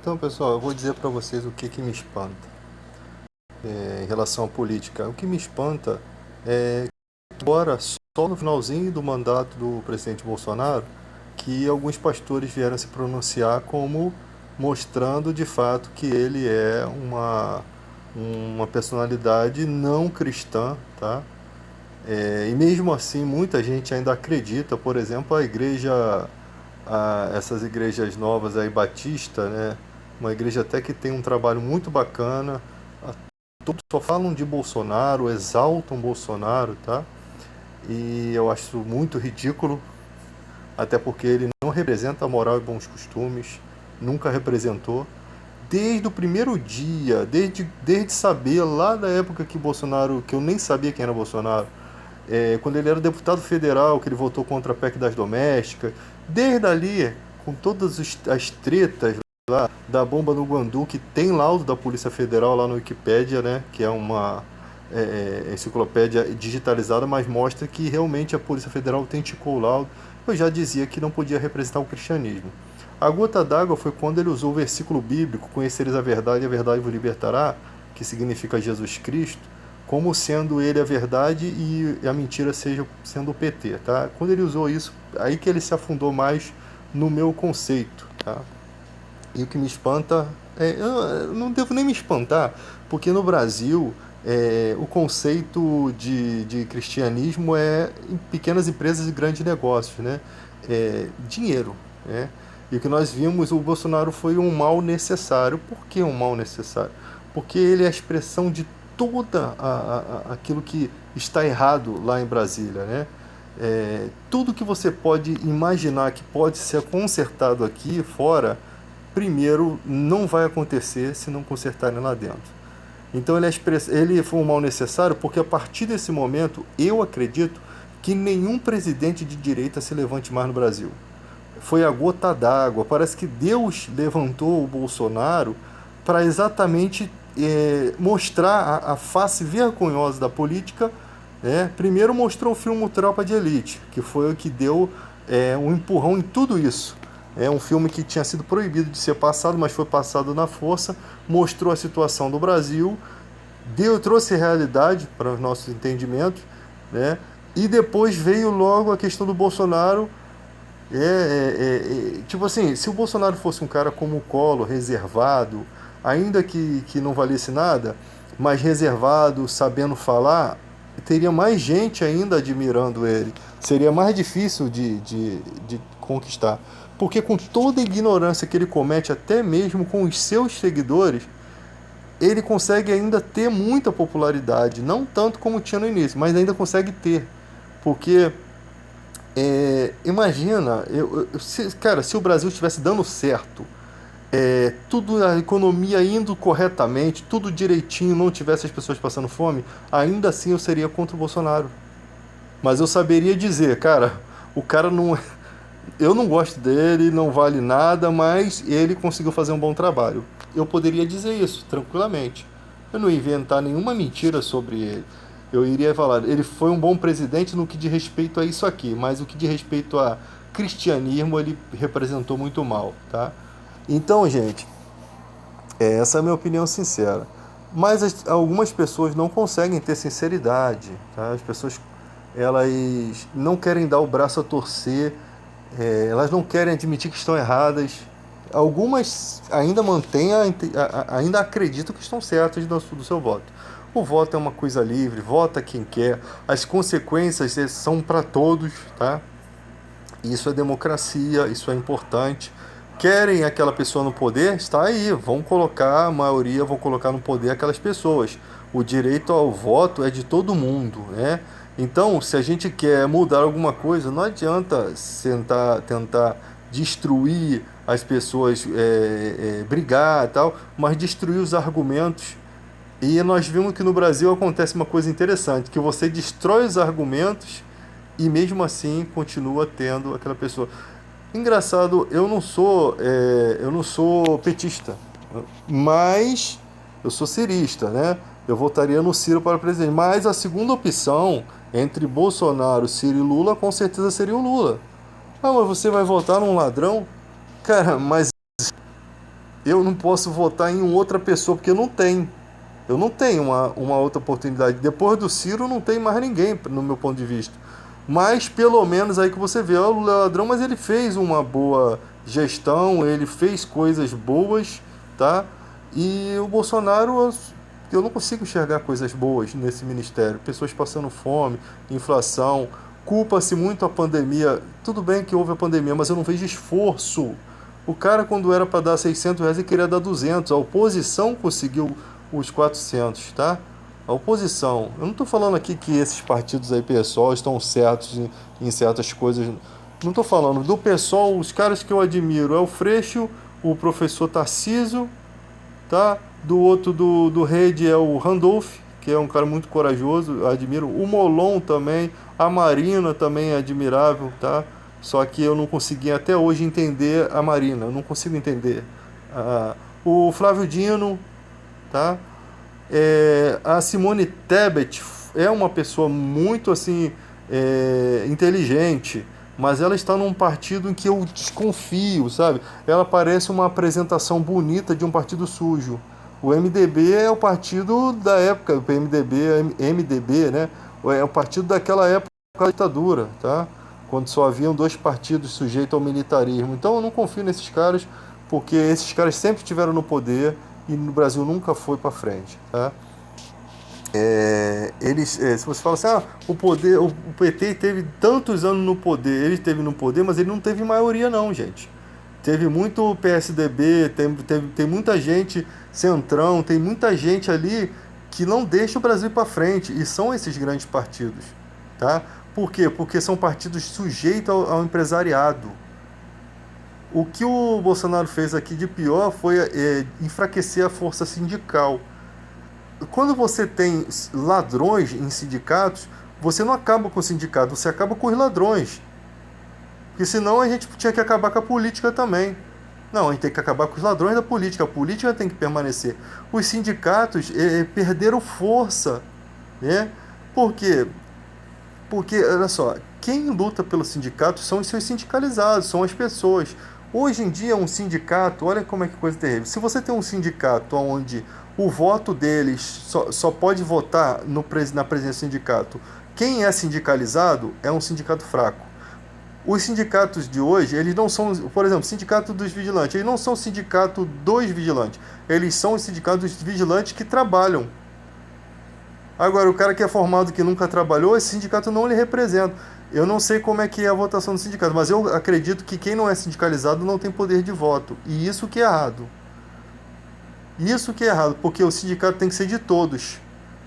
Então, pessoal, eu vou dizer para vocês o que me espanta em relação à política. O que me espanta é que agora, só no finalzinho do mandato do presidente Bolsonaro, que alguns pastores vieram se pronunciar como mostrando de fato que ele é uma personalidade não cristã, tá? E mesmo assim, muita gente ainda acredita, por exemplo, essas igrejas novas aí, Batista, né? Uma igreja até que tem um trabalho muito bacana, todos só falam de Bolsonaro, exaltam Bolsonaro, tá? E eu acho isso muito ridículo, até porque ele não representa a moral e bons costumes, nunca representou. Desde o primeiro dia, desde saber lá da época que Bolsonaro, que eu nem sabia quem era Bolsonaro, quando ele era deputado federal, que ele votou contra a PEC das domésticas, desde ali, com todas as tretas lá da bomba no Guandu, que tem laudo da Polícia Federal lá no Wikipédia, né, que é uma enciclopédia digitalizada, mas mostra que realmente a Polícia Federal autenticou o laudo. Eu já dizia que não podia representar o cristianismo. A gota d'água foi quando ele usou o versículo bíblico, conhecereis a verdade e a verdade vos libertará, que significa Jesus Cristo, como sendo ele a verdade e a mentira seja sendo o PT, tá? Quando ele usou isso, aí que ele se afundou mais no meu conceito, tá? E o que me espanta, eu não devo nem me espantar, porque no Brasil o conceito de cristianismo é em pequenas empresas e grandes negócios, né? Dinheiro, né? E o que nós vimos, o Bolsonaro foi um mal necessário. Por que um mal necessário? Porque ele é a expressão de toda aquilo que está errado lá em Brasília, né? Tudo que você pode imaginar que pode ser consertado aqui fora, primeiro não vai acontecer se não consertarem lá dentro. Então ele foi um mal necessário porque a partir desse momento eu acredito que nenhum presidente de direita se levante mais no Brasil. Foi a gota d'água. Parece que Deus levantou o Bolsonaro para exatamente mostrar a face vergonhosa da política. Né? Primeiro mostrou o filme Tropa de Elite, que foi o que deu um empurrão em tudo isso. É um filme que tinha sido proibido de ser passado, mas foi passado na força, mostrou a situação do Brasil, trouxe realidade para os nossos entendimentos, né? E depois veio logo a questão do Bolsonaro. Tipo assim, se o Bolsonaro fosse um cara como o Collor, reservado, ainda que não valesse nada, mas reservado, sabendo falar, teria mais gente ainda admirando ele. Seria mais difícil de conquistar. Porque com toda a ignorância que ele comete, até mesmo com os seus seguidores, ele consegue ainda ter muita popularidade. Não tanto como tinha no início, mas ainda consegue ter. Porque imagina, cara, se o Brasil estivesse dando certo, tudo a economia indo corretamente, tudo direitinho, não tivesse as pessoas passando fome, ainda assim eu seria contra o Bolsonaro. Mas eu saberia dizer, cara, o cara não. Eu não gosto dele, não vale nada, mas ele conseguiu fazer um bom trabalho. Eu poderia dizer isso tranquilamente. Eu não ia inventar nenhuma mentira sobre ele. Eu iria falar, ele foi um bom presidente no que diz respeito a isso aqui, mas o que diz respeito a cristianismo, ele representou muito mal, tá? Então, gente, essa é a minha opinião sincera. Mas algumas pessoas não conseguem ter sinceridade, tá? As pessoas, elas não querem dar o braço a torcer, elas não querem admitir que estão erradas. Algumas ainda mantêm, ainda acreditam que estão certas do seu voto. O voto é uma coisa livre, vota quem quer, as consequências são para todos, tá? Isso é democracia, isso é importante. Querem aquela pessoa no poder? Está aí, vão colocar, a maioria vão colocar no poder aquelas pessoas. O direito ao voto é de todo mundo, né? Então, se a gente quer mudar alguma coisa, não adianta tentar destruir as pessoas, brigar e tal, mas destruir os argumentos. E nós vimos que no Brasil acontece uma coisa interessante, que você destrói os argumentos e mesmo assim continua tendo aquela pessoa. Engraçado, eu não sou petista, mas eu sou cirista, né? Eu votaria no Ciro para presidente. Mas a segunda opção entre Bolsonaro, Ciro e Lula, com certeza seria o Lula. Ah, mas você vai votar num ladrão? Cara, mas eu não posso votar em outra pessoa, porque eu não tenho. Eu não tenho uma outra oportunidade. Depois do Ciro, não tem mais ninguém, no meu ponto de vista. Mas, pelo menos, aí que você vê, ó, o Lula é ladrão, mas ele fez uma boa gestão, ele fez coisas boas, tá? E o Bolsonaro, eu não consigo enxergar coisas boas nesse ministério. Pessoas passando fome, inflação, culpa-se muito a pandemia. Tudo bem que houve a pandemia, mas eu não vejo esforço. O cara, quando era para dar R$ 600, ele queria dar 200. A oposição conseguiu os 400, tá? A oposição. Eu não estou falando aqui que esses partidos aí, PSOL, estão certos em certas coisas. Não estou falando. Do PSOL, os caras que eu admiro é o Freixo, o professor Tarcísio, tá? Do outro, do Rede, é o Randolph, que é um cara muito corajoso, eu admiro. O Molon também, a Marina também é admirável, tá? Só que eu não consegui até hoje entender a Marina, eu não consigo entender. O Flávio Dino, tá? A Simone Tebet é uma pessoa muito assim inteligente, mas ela está num partido em que eu desconfio, sabe? Ela parece uma apresentação bonita de um partido sujo. O MDB é o partido da época, o MDB, né? É o partido daquela época da ditadura, tá? Quando só haviam dois partidos sujeitos ao militarismo. Então eu não confio nesses caras, porque esses caras sempre estiveram no poder e no Brasil nunca foi para frente, tá? Se você fala assim, o PT teve tantos anos no poder, ele esteve no poder, mas ele não teve maioria não, gente. Teve muito PSDB, tem muita gente centrão, tem muita gente ali que não deixa o Brasil para frente, e são esses grandes partidos, tá? Por quê? Porque são partidos sujeitos ao empresariado. O que o Bolsonaro fez aqui de pior foi enfraquecer a força sindical. Quando você tem ladrões em sindicatos, você não acaba com o sindicato, você acaba com os ladrões. Porque senão a gente tinha que acabar com a política também. Não, a gente tem que acabar com os ladrões da política, a política tem que permanecer. Os sindicatos perderam força, né? Por quê? Porque, olha só, quem luta pelo sindicato são os seus sindicalizados, são as pessoas. Hoje em dia, um sindicato, olha como é que coisa terrível. Se você tem um sindicato onde o voto deles só pode votar na presença do sindicato, quem é sindicalizado é um sindicato fraco. Os sindicatos de hoje, eles não são, por exemplo, o sindicato dos vigilantes, eles não são o sindicato dos vigilantes, eles são os sindicatos dos vigilantes que trabalham. Agora, o cara que é formado que nunca trabalhou, esse sindicato não lhe representa. Eu não sei como é que é a votação do sindicato, mas eu acredito que quem não é sindicalizado não tem poder de voto. E isso que é errado. Isso que é errado, porque o sindicato tem que ser de todos.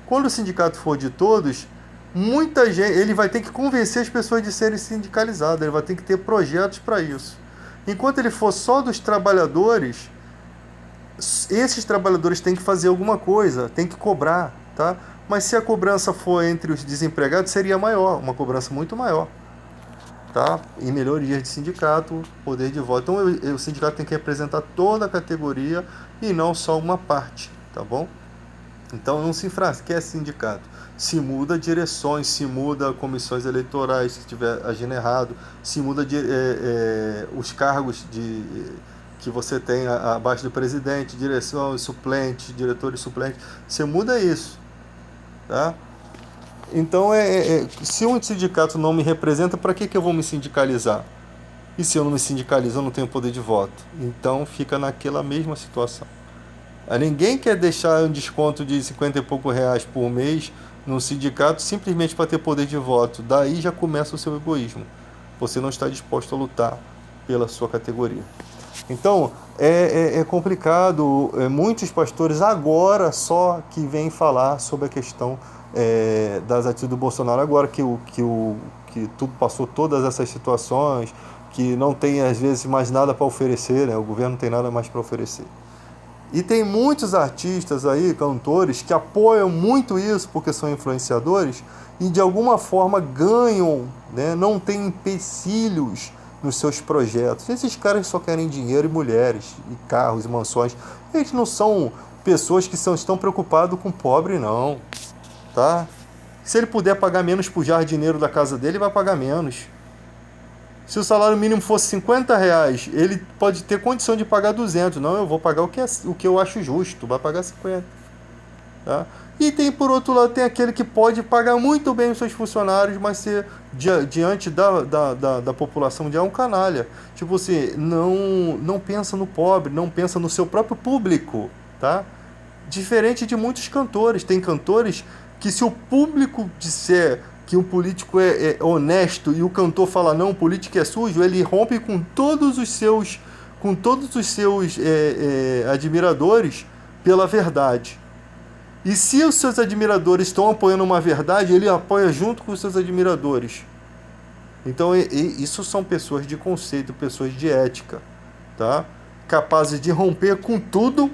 Quando o sindicato for de todos, muita gente, ele vai ter que convencer as pessoas de serem sindicalizadas, ele vai ter que ter projetos para isso. Enquanto ele for só dos trabalhadores, esses trabalhadores têm que fazer alguma coisa, têm que cobrar, tá? Mas se a cobrança for entre os desempregados, seria maior, uma cobrança muito maior, tá? E melhorias de sindicato, poder de voto. Então o sindicato tem que representar toda a categoria e não só uma parte, tá bom? Então não se enfraquece sindicato. Se muda direções, se muda comissões eleitorais, se estiver agindo errado, se muda os cargos que você tem abaixo do presidente, direção, suplente, diretores suplentes, você muda isso, tá? Então, se um sindicato não me representa, para que eu vou me sindicalizar? E se eu não me sindicalizo, eu não tenho poder de voto. Então, fica naquela mesma situação. Ninguém quer deixar um desconto de 50 e poucos reais por mês no sindicato simplesmente para ter poder de voto. Daí já começa o seu egoísmo. Você não está disposto a lutar pela sua categoria. Então, é complicado. Muitos pastores agora só que vêm falar sobre a questão das atitudes do Bolsonaro, agora que tudo passou todas essas situações, que não tem às vezes mais nada para oferecer, né? O governo não tem nada mais para oferecer. E tem muitos artistas aí, cantores, que apoiam muito isso porque são influenciadores e de alguma forma ganham, né? Não tem empecilhos nos seus projetos. Esses caras só querem dinheiro e mulheres, e carros, e mansões. Eles não são pessoas que estão preocupados com o pobre, não. Tá? Se ele puder pagar menos pro jardineiro da casa dele, vai pagar menos. Se o salário mínimo fosse R$ 50, ele pode ter condição de pagar 200. Não, eu vou pagar o que eu acho justo, vai pagar 50. Tá? E tem, por outro lado, tem aquele que pode pagar muito bem os seus funcionários, mas ser, diante da população mundial, é um canalha. Tipo assim, não pensa no pobre, não pensa no seu próprio público, tá? Diferente de muitos cantores. Tem cantores que, se o público disser que o político é honesto e o cantor fala não, o político é sujo, ele rompe com todos os seus admiradores pela verdade. E se os seus admiradores estão apoiando uma verdade, ele apoia junto com os seus admiradores. Então, isso são pessoas de conceito, pessoas de ética, tá? Capazes de romper com tudo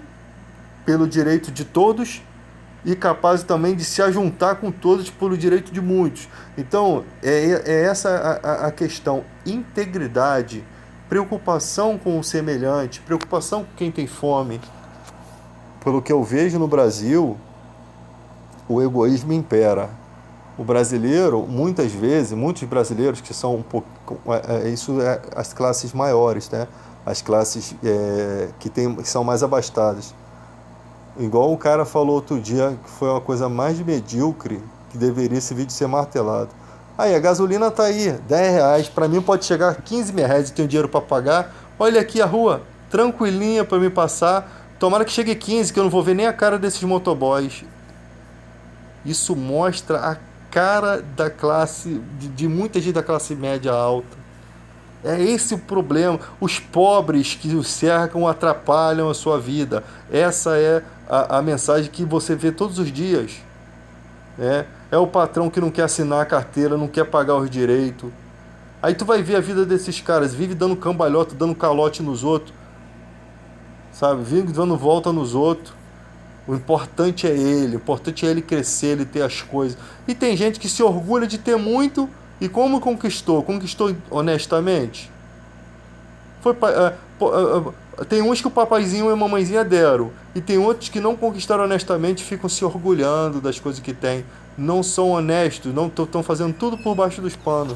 pelo direito de todos e capazes também de se ajuntar com todos pelo direito de muitos. Então, é essa a questão. Integridade, preocupação com o semelhante, preocupação com quem tem fome. Pelo que eu vejo no Brasil, o egoísmo impera. O brasileiro, muitas vezes, muitos brasileiros que são um pouco... Isso é as classes maiores, né? As classes que são mais abastadas. Igual o cara falou outro dia, que foi uma coisa mais medíocre, que deveria esse vídeo ser martelado. Aí, a gasolina tá aí, R$ 10, para mim pode chegar a R$ 15, eu tenho dinheiro para pagar. Olha aqui a rua, tranquilinha para me passar. Tomara que chegue 15, que eu não vou ver nem a cara desses motoboys. Isso mostra a cara da classe, de muita gente da classe média alta. É esse o problema. Os pobres que o cercam atrapalham a sua vida. Essa é a mensagem que você vê todos os dias. É o patrão que não quer assinar a carteira, não quer pagar os direitos. Aí tu vai ver a vida desses caras, vive dando cambalhota, dando calote nos outros. Sabe? Vive dando volta nos outros. O importante é ele crescer, ele ter as coisas. E tem gente que se orgulha de ter muito. E como conquistou? Conquistou honestamente? Tem uns que o papaizinho e a mamãezinha deram. E tem outros que não conquistaram honestamente e ficam se orgulhando das coisas que têm. Não são honestos, não estão fazendo tudo por baixo dos panos.